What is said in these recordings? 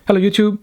Hello YouTube,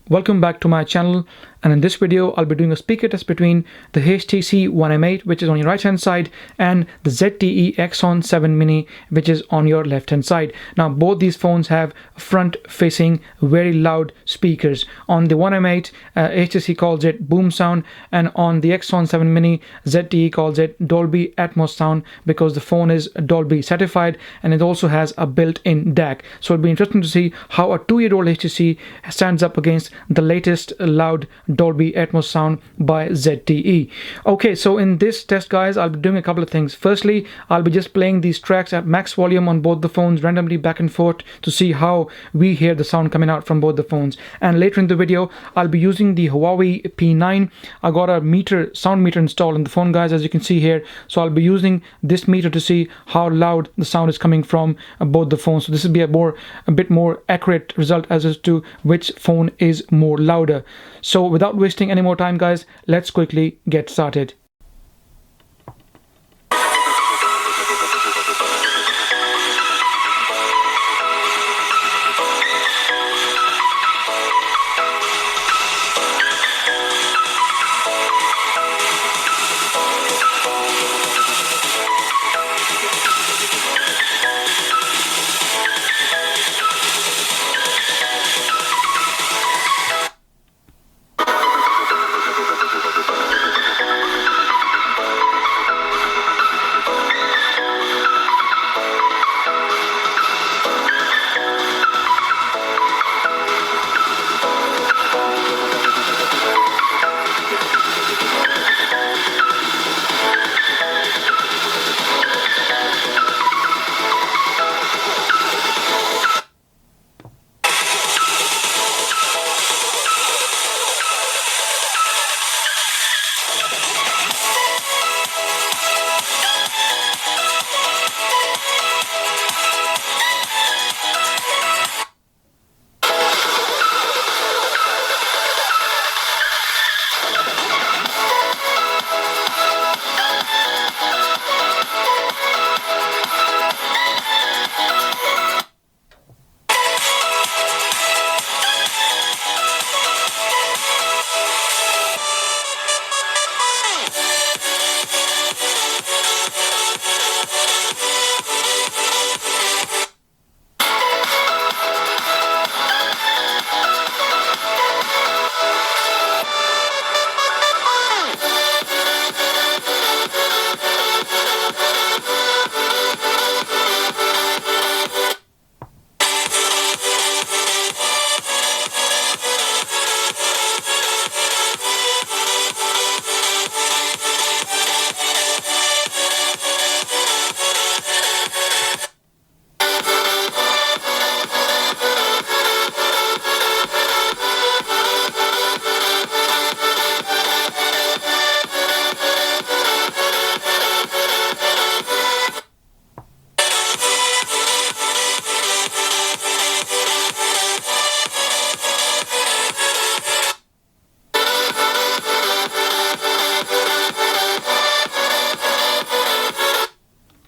welcome back to my channel, and in this video I'll be doing a speaker test between the HTC One M8, which is on your right hand side, and the ZTE Axon 7 Mini, which is on your left hand side. Now both these phones have front facing very loud speakers. On the One M8 HTC calls it Boomsound, and on the Axon 7 Mini ZTE calls it Dolby Atmos sound, because the phone is Dolby certified and it also has a built-in DAC. So it'll be interesting to see how a 2-year-old HTC stands up against the latest loud Dolby Atmos sound by ZTE. Okay, so in this test, guys, I'll be doing a couple of things. Firstly, I'll be just playing these tracks at max volume on both the phones randomly back and forth to see how we hear the sound coming out from both the phones. And later in the video, I'll be using the Huawei P9. I got a sound meter installed in the phone, guys, as you can see here. So I'll be using this meter to see how loud the sound is coming from both the phones. So this will be a bit more accurate result as to which phone is more louder. So without wasting any more time, guys, let's quickly get started.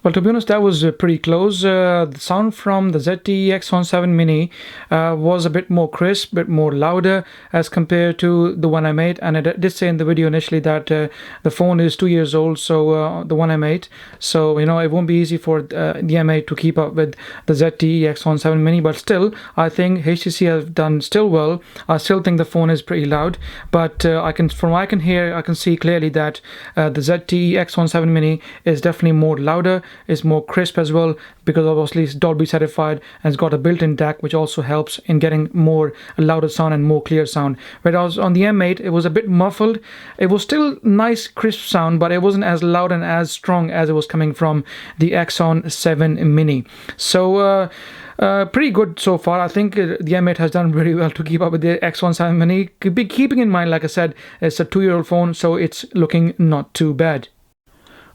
Well, to be honest, that was pretty close. The sound from the ZTE Axon 7 Mini was a bit more crisp, a bit more louder as compared to the One M8. And I did say in the video initially that the phone is 2 years old, so the One M8. So, you know, it won't be easy for the M8 to keep up with the ZTE Axon 7 Mini. But still, I think HTC has done still well. I still think the phone is pretty loud. But from what I can hear, I can see clearly that the ZTE Axon 7 Mini is definitely more louder. Is more crisp as well, because obviously it's Dolby certified and it's got a built-in DAC, which also helps in getting more louder sound and more clear sound. Whereas on the M8 it was a bit muffled. It was still nice crisp sound, but it wasn't as loud and as strong as it was coming from the Axon 7 Mini. So pretty good so far. I think the M8 has done very well to keep up with the Axon 7 Mini. Keeping in mind, like I said, it's a 2-year-old phone, so it's looking not too bad.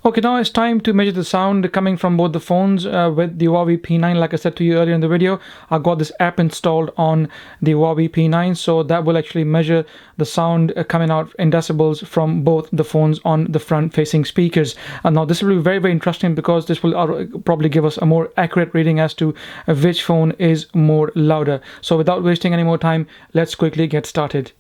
Okay, now it's time to measure the sound coming from both the phones with the Huawei P9. Like I said to you earlier in the video, I got this app installed on the Huawei P9, so that will actually measure the sound coming out in decibels from both the phones on the front-facing speakers. And now this will be very, very interesting because this will probably give us a more accurate reading as to which phone is more louder. So without wasting any more time, let's quickly get started.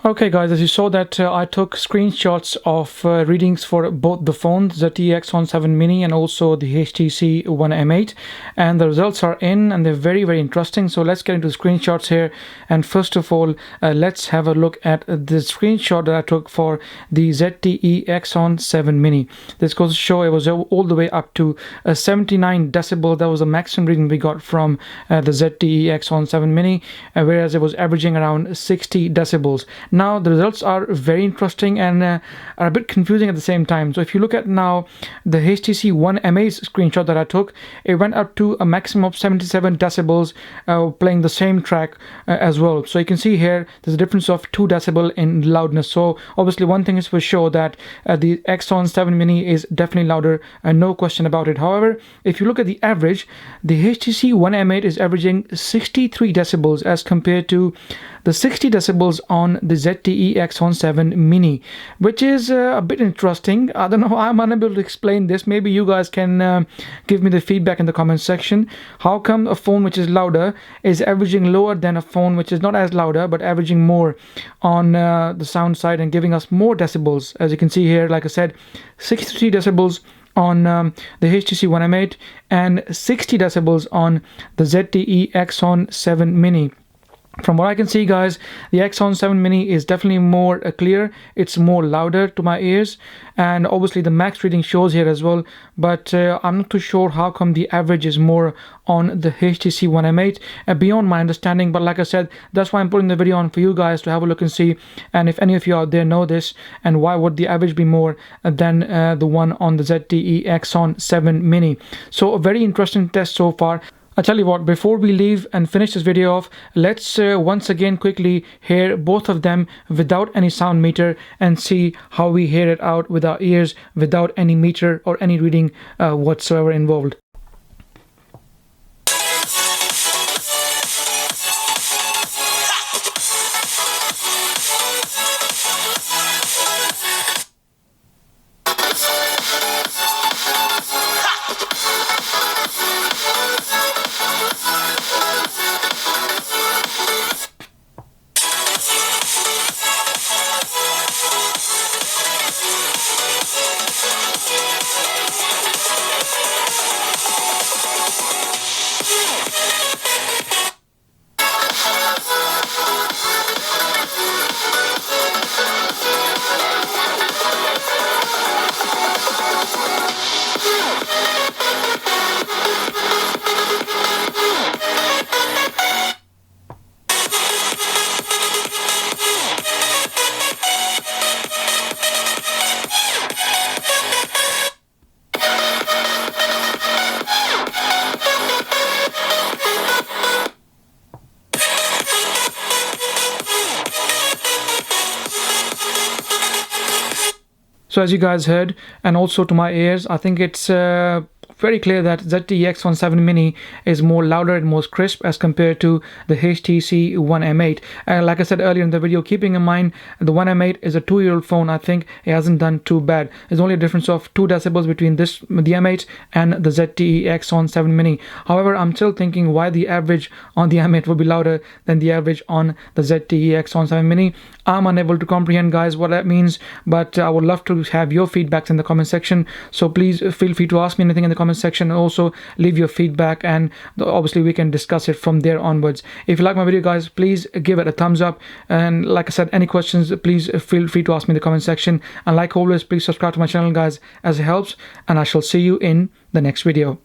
Okay guys, as you saw that I took screenshots of readings for both the phones, the ZTE Axon 7 Mini and also the HTC One M8, and the results are in and they're very, very interesting. So let's get into the screenshots here, and first of all let's have a look at the screenshot that I took for the ZTE Axon 7 Mini. This goes to show it was all the way up to 79 decibel. That was the maximum reading we got from the ZTE Axon 7 Mini, whereas it was averaging around 60 decibels. Now the results are very interesting and are a bit confusing at the same time. So if you look at now the HTC One M8 screenshot that I took, it went up to a maximum of 77 decibels playing the same track as well. So you can see here there's a difference of 2 decibel in loudness. So obviously one thing is for sure that the Axon 7 Mini is definitely louder, no question about it. However, if you look at the average, the HTC One M8 is averaging 63 decibels as compared to the 60 decibels on the ZTE ZTE Axon 7 Mini, which is a bit interesting. I don't know, I'm unable to explain this. Maybe you guys can give me the feedback in the comment section. How come a phone which is louder is averaging lower than a phone which is not as louder but averaging more on the sound side and giving us more decibels? As you can see here, like I said, 63 decibels on the HTC One M8 and 60 decibels on the ZTE Axon 7 Mini. From what I can see, guys, the Axon 7 Mini is definitely more clear. It's more louder to my ears, and obviously the max reading shows here as well, but I'm not too sure how come the average is more on the HTC One M8 beyond my understanding. But like I said, that's why I'm putting the video on for you guys to have a look and see, and if any of you out there know this, and why would the average be more than the one on the ZTE Axon 7 Mini. So a very interesting test so far. I tell you what, before we leave and finish this video off, let's once again quickly hear both of them without any sound meter and see how we hear it out with our ears without any meter or any reading whatsoever involved. So as you guys heard, and also to my ears, I think it's very clear that ZTE Axon 7 Mini is more louder and more crisp as compared to the HTC One M8. Like I said earlier in the video, keeping in mind the One M8 is a 2-year-old phone, I think it hasn't done too bad. There's only a difference of 2 decibels between the M8 and the ZTE Axon 7 Mini. However, I'm still thinking why the average on the M8 would be louder than the average on the ZTE Axon 7 Mini. I'm unable to comprehend, guys, what that means, but I would love to have your feedbacks in the comment section. So please feel free to ask me anything in the comment section, and also leave your feedback, and obviously we can discuss it from there onwards. If you like my video, guys, please give it a thumbs up, and like I said, any questions, please feel free to ask me in the comment section, and like always, please subscribe to my channel, guys, as it helps, and I shall see you in the next video.